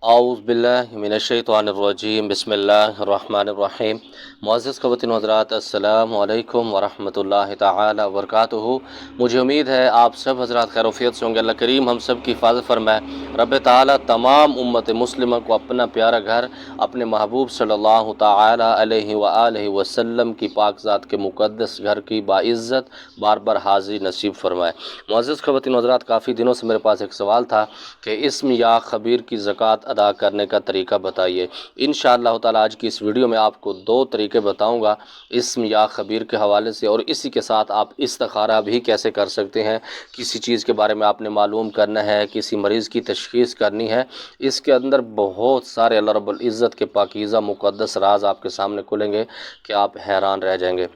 आऊज़ बिल्लाहि मिनश्शैतानिर्रजीम बिस्मिल्लाहिर्रहमानिर्रहीम। मुअज़्ज़ज़ ख़वातीन व हज़रात, अस्सलामु अलैकुम व रहमतुल्लाहि तआला व बरकातुहू। मुझे उम्मीद है आप सब हज़रात खैरियत से होंगे। अल्लाह करीम हम सब की हिफाज़त फरमाए। रब ताला तमाम उम्मत मुस्लिमा को अपना प्यारा घर अपने महबूब सल्लल्लाहु तआला अलैहि व आलिहि वसल्लम की पाक ज़ात के मुक़द्दस घर की बाइज़्ज़त बार बार हाज़िरी नसीब फरमाए। मुअज़्ज़ज़ ख़वातीन व हज़रात, काफ़ी दिनों से मेरे पास एक सवाल था कि इस्म या खबीर की ज़कात अदा करने का तरीका बताइए। इंशाअल्लाह ताला आज की इस वीडियो में आपको दो तरीके बताऊंगा इस्म या खबीर के हवाले से, और इसी के साथ आप इस्तिखारा भी कैसे कर सकते हैं। किसी चीज़ के बारे में आपने मालूम करना है, किसी मरीज़ की तशख़ीस करनी है, इसके अंदर बहुत सारे अल्लाह रब्बुल इज़्ज़त के पाकीज़ा मुक़द्दस राज आपके सामने खुलेंगे कि आप हैरान रह जाएंगे।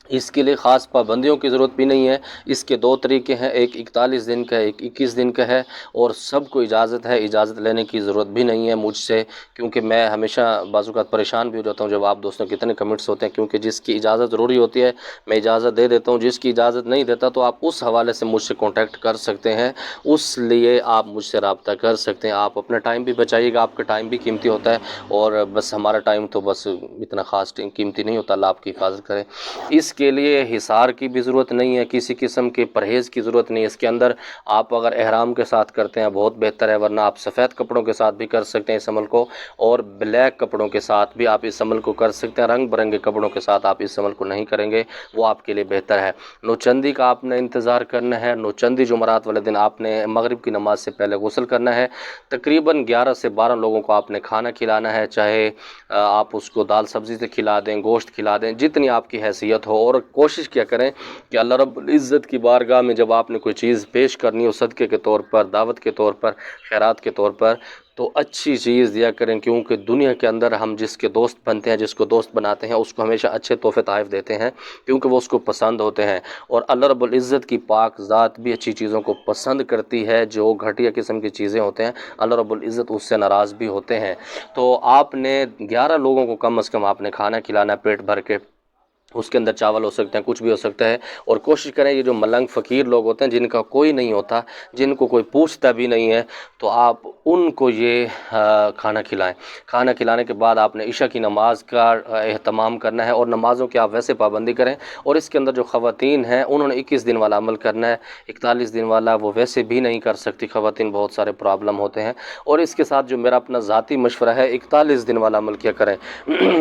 इसके लिए ख़ास पाबंदियों की ज़रूरत भी नहीं है। इसके दो तरीके हैं, एक 41 दिन का है, एक 21 दिन का है, और सबको इजाज़त है। इजाज़त लेने की ज़रूरत भी नहीं है मुझसे, क्योंकि मैं हमेशा बाज़-औक़ात परेशान भी हो जाता हूँ जब आप दोस्तों के इतने कमेंट्स होते हैं, क्योंकि जिसकी इजाज़त ज़रूरी होती है मैं इजाज़त दे देता हूँ, जिसकी इजाज़त नहीं देता तो आप उस हवाले से मुझसे कॉन्टैक्ट कर सकते हैं। उस लिए आप मुझसे रब्ता कर सकते हैं। आप अपना टाइम भी बचाइएगा, आपका टाइम भी कीमती होता है, और बस हमारा टाइम तो बस इतना ख़ास कीमती नहीं होता। अल्लाह आपकी हिफाज़त करे। इसके लिए हिसार की भी ज़रूरत नहीं है, किसी किस्म के परहेज़ की ज़रूरत नहीं है। इसके अंदर आप अगर एहराम के साथ करते हैं बहुत बेहतर है, वरना आप सफ़ेद कपड़ों के साथ भी कर सकते हैं इस अमल को, और ब्लैक कपड़ों के साथ भी आप इस अमल को कर सकते हैं। रंग बिरंगे कपड़ों के साथ आप इस अमल को नहीं करेंगे, वो आपके लिए बेहतर है। नौचंदी का आपने इंतज़ार करना है। नौचंदी जुमरात वाले दिन आपने मगरिब की नमाज से पहले गुस्ल करना है। तकरीबन 11 से 12 लोगों को आपने खाना खिलाना है, चाहे आप उसको दाल सब्ज़ी से खिला दें, गोश्त खिला दें, जितनी आपकी हैसियत हो। और कोशिश क्या करें कि अल्लाह रब्बुल इज़्ज़त की बारगाह में जब आपने कोई चीज़ पेश करनी हो, सदक़े के तौर पर, दावत के तौर पर, खैरात के तौर पर, तो अच्छी चीज़ दिया करें। क्योंकि दुनिया के अंदर हम जिसके दोस्त बनते हैं, जिसको दोस्त बनाते हैं, उसको हमेशा अच्छे तोहफ़े तोहफ़े देते हैं, क्योंकि वो उसको पसंद होते हैं। और अल्लाह रब्बुल इज़्ज़त की पाक ज़ात भी अच्छी चीज़ों को पसंद करती है। जो घटिया किस्म की चीज़ें होते हैं, अल्लाह रब्बुल इज़्ज़त उससे नाराज़ भी होते हैं। तो आपने 11 लोगों को कम अज़ कम आपने खाना खिलाना है पेट भर के। उसके अंदर चावल हो सकते हैं, कुछ भी हो सकता है। और कोशिश करें ये जो मलंग फ़कीर लोग होते हैं, जिनका कोई नहीं होता, जिनको कोई पूछता भी नहीं है, तो आप उनको ये खाना खिलाएं। खाना खिलाने के बाद आपने इशा की नमाज का एहतमाम करना है, और नमाज़ों की आप वैसे पाबंदी करें। और इसके अंदर जो ख़वातीन हैं उन्होंने 21 दिन वाला अमल करना है, 41 दिन वाला वो वैसे भी नहीं कर सकती ख़वातीन, बहुत सारे प्रॉब्लम होते हैं। और इसके साथ जो मेरा अपना ज़ाती मशवरा है, 41 दिन वाला अमल किया करें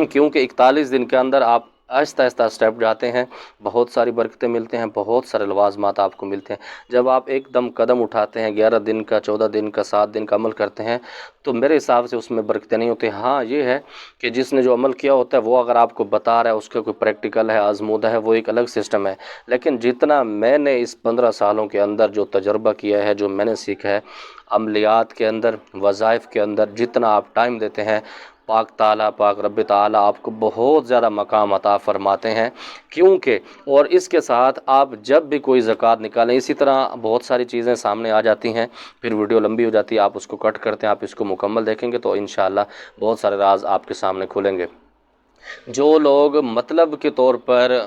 क्योंकि 41 दिन के अंदर आप आहिस्ता आहिस्ता स्टेप जाते हैं, बहुत सारी बरकतें मिलते हैं, बहुत सारे लवाज़मात आपको मिलते हैं। जब आप एकदम कदम उठाते हैं, 11 दिन का, 14 दिन का, 7 दिन का अमल करते हैं, तो मेरे हिसाब से उसमें बरकतें नहीं होती। हाँ ये है कि जिसने जो अमल किया होता है वो अगर आपको बता रहा है, उसका कोई प्रैक्टिकल है, आजमूदा है, वो एक अलग सिस्टम है। लेकिन जितना मैंने इस 15 सालों के अंदर जो तजर्बा किया है, जो मैंने सीखा है अमलियात के अंदर, वज़ाइफ के अंदर, जितना आप टाइम देते हैं, पाक ताला, पाक रब ताला आपको बहुत ज़्यादा मकाम अता फ़रमाते हैं। क्योंकि और इसके साथ आप जब भी कोई ज़कात निकालें, इसी तरह बहुत सारी चीज़ें सामने आ जाती हैं, फिर वीडियो लंबी हो जाती है, आप उसको कट करते हैं। आप इसको मुकम्मल देखेंगे तो इंशाअल्लाह बहुत सारे राज आपके सामने खुलेंगे। जो लोग मतलब के तौर पर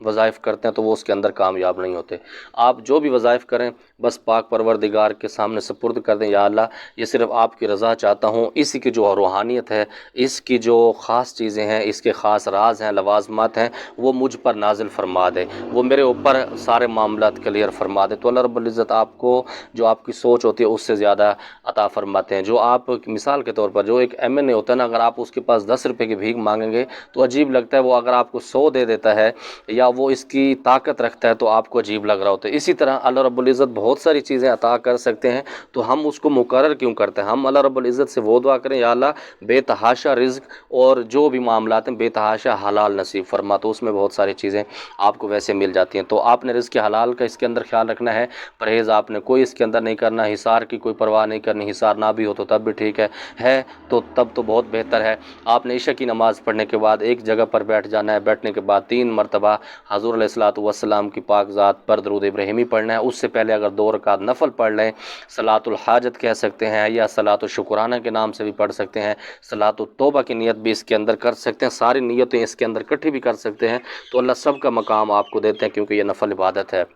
वज़ाइफ करते हैं तो वो उसके अंदर कामयाब नहीं होते। आप जो भी वज़ाइफ करें बस पाक परवरदिगार के सामने सुपुर्द कर दें, या अल्लाह ये सिर्फ़ आपकी रज़ा चाहता हूँ। इसी की जो रूहानियत है, इसकी जो ख़ास चीज़ें हैं, इसके ख़ास राज हैं, लवाज़मात हैं, वो मुझ पर नाजिल फ़रमा दे, वो मेरे ऊपर सारे मामलात क्लियर फ़रमा दे। तो अल्लाह रब्बुल इज़्ज़त आपको जो आपकी सोच होती है उससे ज़्यादा अता फ़रमाते हैं। जो आप मिसाल के तौर पर जो एक MNA होता है ना, अगर आप उसके पास 10 रुपये की भीख मांगेंगे तो अजीब लगता है। वो अगर आपको 100 दे देता है या वो इसकी ताकत रखता है तो आपको अजीब लग रहा होता है। इसी तरह अल्लाह रब्बुल इज़्ज़त बहुत सारी चीज़ें अता कर सकते हैं, तो हम उसको मुकर्रर क्यों करते हैं। हम अल्लाह रब्बुल इज़्ज़त से वो दुआ करें, या अल्लाह बेतहाशा रिज़्क़ और जो भी मामलात हैं बेतहाशा हलाल नसीब फरमा, तो उसमें बहुत सारी चीज़ें आपको वैसे मिल जाती हैं। तो आपने रिज़्क़ हलाल का इसके अंदर ख्याल रखना है, परहेज़ आपने कोई इसके अंदर नहीं करना, हिसार की कोई परवाह नहीं करनी। हिसार ना भी हो तो तब भी ठीक है तो तब तो बहुत बेहतर है। आपने इशा की नमाज़ पढ़ने के बाद एक जगह पर बैठ जाना है। बैठने के बाद 3 मरतबा हज़ूर अलैहिस्सलातु वस्सलाम की पाक ज़ात पर दरूद इब्राहिमी पढ़ना है। उससे पहले अगर 2 रकात नफल पढ़ लें, सलातुल हाजत कह सकते हैं, या सलातुल शुक्राना के नाम से भी पढ़ सकते हैं, सलातुल तौबा की नियत भी इसके अंदर कर सकते हैं, सारी नियतें इसके अंदर इकट्ठी भी कर सकते हैं। तो अल्लाह सब का मकाम आपको देते हैं, क्योंकि ये नफल इबादत है।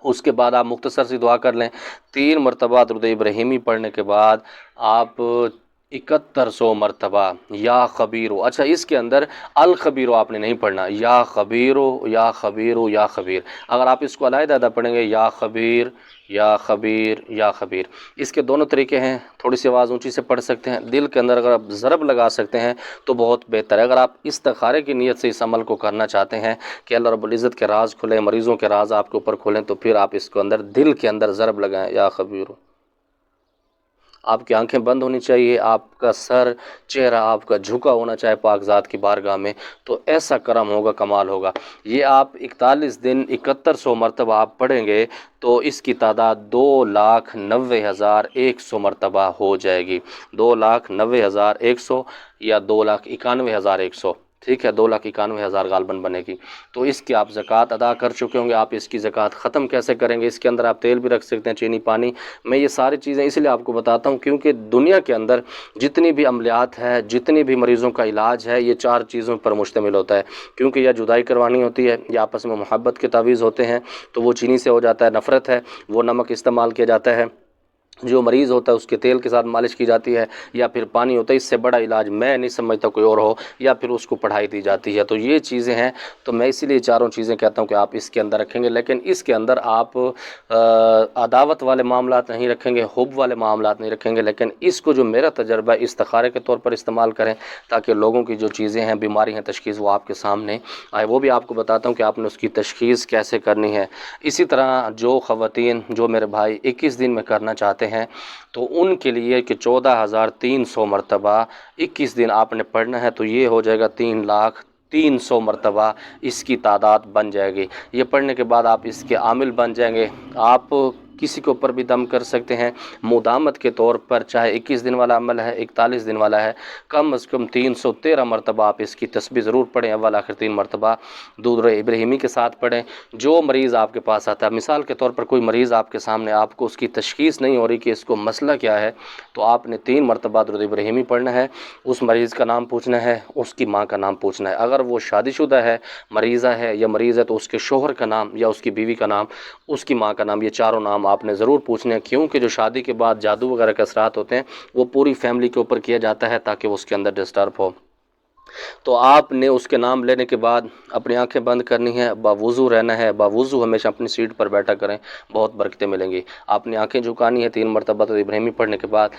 اس کے بعد آپ مختصر سی دعا کر لیں، 3 مرتبہ درود ابراہیمی پڑھنے کے بعد آپ 7100 مرتبہ یا خبیرو، اچھا اس کے اندر الخبیرو آپ نے نہیں پڑھنا، یا خبیرو یا خبیرو یا خبیر، اگر آپ اس کو علیحدہ پڑھیں گے یا خبیر یا خبیر یا خبیر، اس کے دونوں طریقے ہیں، تھوڑی سی آواز اونچی سے پڑھ سکتے ہیں، دل کے اندر اگر آپ ضرب لگا سکتے ہیں تو بہت بہتر ہے۔ اگر آپ استخارے کی نیت سے اس عمل کو کرنا چاہتے ہیں کہ اللہ رب العزت کے راز کھلیں، مریضوں کے راز آپ کے اوپر کھولیں، تو پھر آپ اس کو اندر دل کے اندر ضرب لگائیں، یا خبیرو۔ آپ کی آنکھیں بند ہونی چاہیے، آپ کا سر چہرہ آپ کا جھکا ہونا چاہے پاک ذات کی بارگاہ میں، تو ایسا کرم ہوگا، کمال ہوگا۔ یہ آپ 41 دن 7100 مرتبہ آپ پڑھیں گے تو اس کی تعداد 2,90,100 مرتبہ ہو جائے گی، 2,90,100 یا 2,91,100، ٹھیک ہے، 2,91,000 غالباً بنے گی۔ تو اس کی آپ زکوٰۃ ادا کر چکے ہوں گے۔ آپ اس کی زکوٰۃ ختم کیسے کریں گے؟ اس کے اندر آپ تیل بھی رکھ سکتے ہیں، چینی، پانی۔ میں یہ ساری چیزیں اس لیے آپ کو بتاتا ہوں کیونکہ دنیا کے اندر جتنی بھی عملیات ہے، جتنی بھی مریضوں کا علاج ہے، یہ 4 چیزوں پر مشتمل ہوتا ہے، کیونکہ یا جدائی کروانی ہوتی ہے، یا آپس میں محبت کے تعویذ ہوتے ہیں تو وہ چینی سے ہو جاتا ہے، نفرت ہے وہ نمک استعمال کیا جاتا ہے، جو مریض ہوتا ہے اس کے تیل کے ساتھ مالش کی جاتی ہے، یا پھر پانی ہوتا ہے۔ اس سے بڑا علاج میں نہیں سمجھتا کوئی اور ہو، یا پھر اس کو پڑھائی دی جاتی ہے۔ تو یہ چیزیں ہیں، تو میں اسی لیے چاروں چیزیں کہتا ہوں کہ آپ اس کے اندر رکھیں گے، لیکن اس کے اندر آپ عداوت والے معاملات نہیں رکھیں گے، حب والے معاملات نہیں رکھیں گے، لیکن اس کو جو میرا تجربہ ہے استخارے کے طور پر استعمال کریں، تاکہ لوگوں کی جو چیزیں ہیں، بیماری ہیں، تشخیص وہ آپ کے سامنے آئے۔ وہ بھی آپ کو بتاتا ہوں کہ آپ نے اس کی تشخیص کیسے کرنی ہے۔ اسی طرح جو خواتین، جو میرے بھائی 21 دن میں کرنا چاہتے ہیں تو ان کے لیے کہ 14,300 مرتبہ 21 دن آپ نے پڑھنا ہے، تو یہ ہو جائے گا 3,03,000 مرتبہ اس کی تعداد بن جائے گی۔ یہ پڑھنے کے بعد آپ اس کے عامل بن جائیں گے۔ آپ کسی کے اوپر بھی دم کر سکتے ہیں مدامت کے طور پر، چاہے 21 دن والا عمل ہے، 41 دن والا ہے، کم از کم 313 مرتبہ آپ اس کی تسبیح ضرور پڑھیں، اول آخر 3 مرتبہ درود ابراہیمی کے ساتھ پڑھیں۔ جو مریض آپ کے پاس آتا ہے، مثال کے طور پر کوئی مریض آپ کے سامنے، آپ کو اس کی تشخیص نہیں ہو رہی کہ اس کو مسئلہ کیا ہے، تو آپ نے 3 مرتبہ درود ابراہیمی پڑھنا ہے، اس مریض کا نام پوچھنا ہے، اس کی ماں کا نام پوچھنا ہے، اگر وہ شادی شدہ ہے، مریضہ ہے یا مریض ہے، تو اس کے شوہر کا نام یا اس کی بیوی کا نام، اس کی ماں کا نام، یہ چاروں نام آپ نے ضرور پوچھنے ہیں، کیونکہ جو شادی کے بعد جادو وغیرہ کے اثرات ہوتے ہیں وہ پوری فیملی کے اوپر کیا جاتا ہے تاکہ وہ اس کے اندر ڈسٹرب ہو۔ تو آپ نے اس کے نام لینے کے بعد اپنی آنکھیں بند کرنی ہے، باوضو رہنا ہے، باوضو ہمیشہ اپنی سیٹ پر بیٹھا کریں، بہت برکتیں ملیں گی۔ آپ نے آنکھیں جھکانی ہے، 3 مرتبہ تو ابراہیمی پڑھنے کے بعد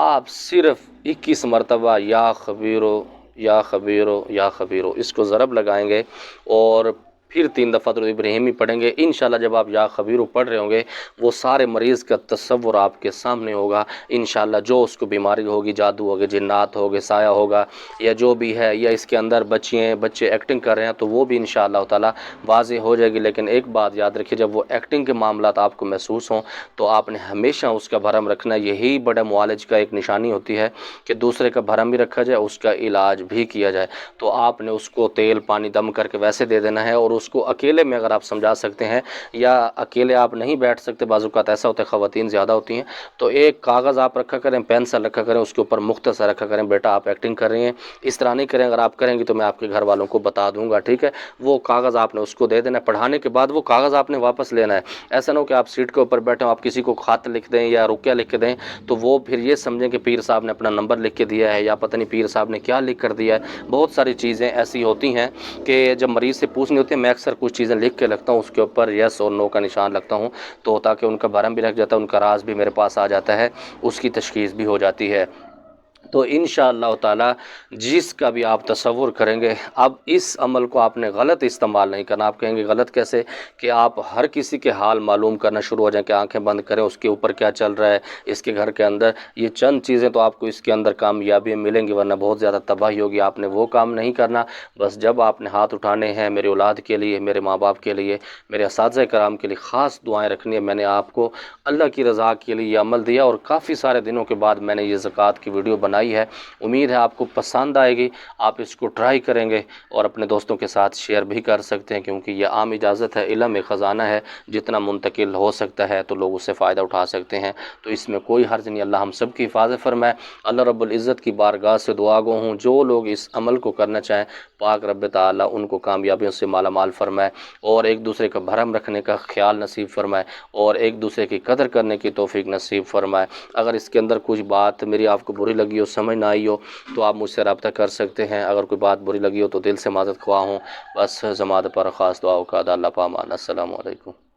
آپ صرف 21 مرتبہ یا خبیرو یا خبیرو یا خبیرو اس کو ضرب لگائیں گے، اور پھر 3 دفعہ درود ابراہیمی پڑھیں گے۔ انشاءاللہ جب آپ یا خبیرو پڑھ رہے ہوں گے وہ سارے مریض کا تصور آپ کے سامنے ہوگا انشاءاللہ، جو اس کو بیماری ہوگی، جادو ہوگے، جنات ہوگے، سایہ ہوگا، یا جو بھی ہے، یا اس کے اندر بچے ایکٹنگ کر رہے ہیں، تو وہ بھی انشاءاللہ تعالی واضح ہو جائے گی۔ لیکن ایک بات یاد رکھیے، جب وہ ایکٹنگ کے معاملات آپ کو محسوس ہوں تو آپ نے ہمیشہ اس کا بھرم رکھنا ہے۔ یہی بڑے معالج کا ایک نشانی ہوتی ہے کہ دوسرے کا بھرم بھی رکھا جائے، اس کا علاج بھی کیا جائے۔ تو آپ نے اس کو تیل پانی دم کر کے ویسے دے دینا ہے، اور اس کو اکیلے میں اگر آپ سمجھا سکتے ہیں، یا اکیلے آپ نہیں بیٹھ سکتے، بعض اوقات ایسا ہوتا ہے خواتین زیادہ ہوتی ہیں، تو ایک کاغذ آپ رکھا کریں، پینسل رکھا کریں، اس کے اوپر مختصر رکھا کریں، بیٹا آپ ایکٹنگ کر رہی ہیں، اس طرح نہیں کریں، اگر آپ کریں گی تو میں آپ کے گھر والوں کو بتا دوں گا، ٹھیک ہے؟ وہ کاغذ آپ نے اس کو دے دینا ہے، پڑھانے کے بعد وہ کاغذ آپ نے واپس لینا ہے۔ ایسا نہ ہو کہ آپ سیٹ کے اوپر بیٹھے ہوں، آپ کسی کو خط لکھ دیں یا رقیہ لکھ کے دیں، تو وہ پھر یہ سمجھیں کہ پیر صاحب نے اپنا نمبر لکھ کے دیا ہے، یا پتہ نہیں پیر صاحب نے کیا لکھ کر دیا ہے۔ بہت ساری چیزیں ایسی ہوتی ہیں کہ جب مریض سے پوچھنی ہوتی ہے، میں اکثر کچھ چیزیں لکھ کے لگتا ہوں، اس کے اوپر یس اور نو کا نشان لگتا ہوں، تو تاکہ ان کا بھرم بھی لگ جاتا ہے، ان کا راز بھی میرے پاس آ جاتا ہے، اس کی تشخیص بھی ہو جاتی ہے۔ تو انشاءاللہ تعالی جس کا بھی آپ تصور کریں گے، اب اس عمل کو آپ نے غلط استعمال نہیں کرنا۔ آپ کہیں گے غلط کیسے؟ کہ آپ ہر کسی کے حال معلوم کرنا شروع ہو جائیں کہ آنکھیں بند کریں، اس کے اوپر کیا چل رہا ہے، اس کے گھر کے اندر۔ یہ چند چیزیں تو آپ کو اس کے اندر کامیابی ملیں گی، ورنہ بہت زیادہ تباہی ہوگی۔ آپ نے وہ کام نہیں کرنا۔ بس جب آپ نے ہاتھ اٹھانے ہیں میرے اولاد کے لیے، میرے ماں باپ کے لیے، میرے اساتذہ کرام کے لیے خاص دعائیں رکھنی ہے۔ میں نے آپ کو اللہ کی رضا کے لیے یہ عمل دیا، اور کافی سارے دنوں کے بعد میں نے یہ زکوٰۃ کی ویڈیو بنائی ہے، امید ہے آپ کو پسند آئے گی، آپ اس کو ٹرائی کریں گے اور اپنے دوستوں کے ساتھ شیئر بھی کر سکتے ہیں، کیونکہ یہ عام اجازت ہے، علم ایک خزانہ ہے، جتنا منتقل ہو سکتا ہے تو لوگ اس سے فائدہ اٹھا سکتے ہیں، تو اس میں کوئی حرج نہیں۔ اللہ ہم سب کی حفاظت فرمائے۔ اللہ رب العزت کی بارگاہ سے دعا گو ہوں جو لوگ اس عمل کو کرنا چاہیں، پاک رب تعالیٰ ان کو کامیابیوں سے مالا مال فرمائے اور ایک دوسرے کا بھرم رکھنے کا خیال نصیب فرمائے اور ایک دوسرے کی قدر کرنے کی توفیق نصیب فرمائے۔ اگر اس کے اندر کچھ بات میری آپ کو بری لگی ہو، سمجھ نہ آئی ہو، تو آپ مجھ سے رابطہ کر سکتے ہیں۔ اگر کوئی بات بری لگی ہو تو دل سے معذرت خواہ ہوں۔ بس زماد پر خاص دعا کا اللہ پامان۔ السلام علیکم۔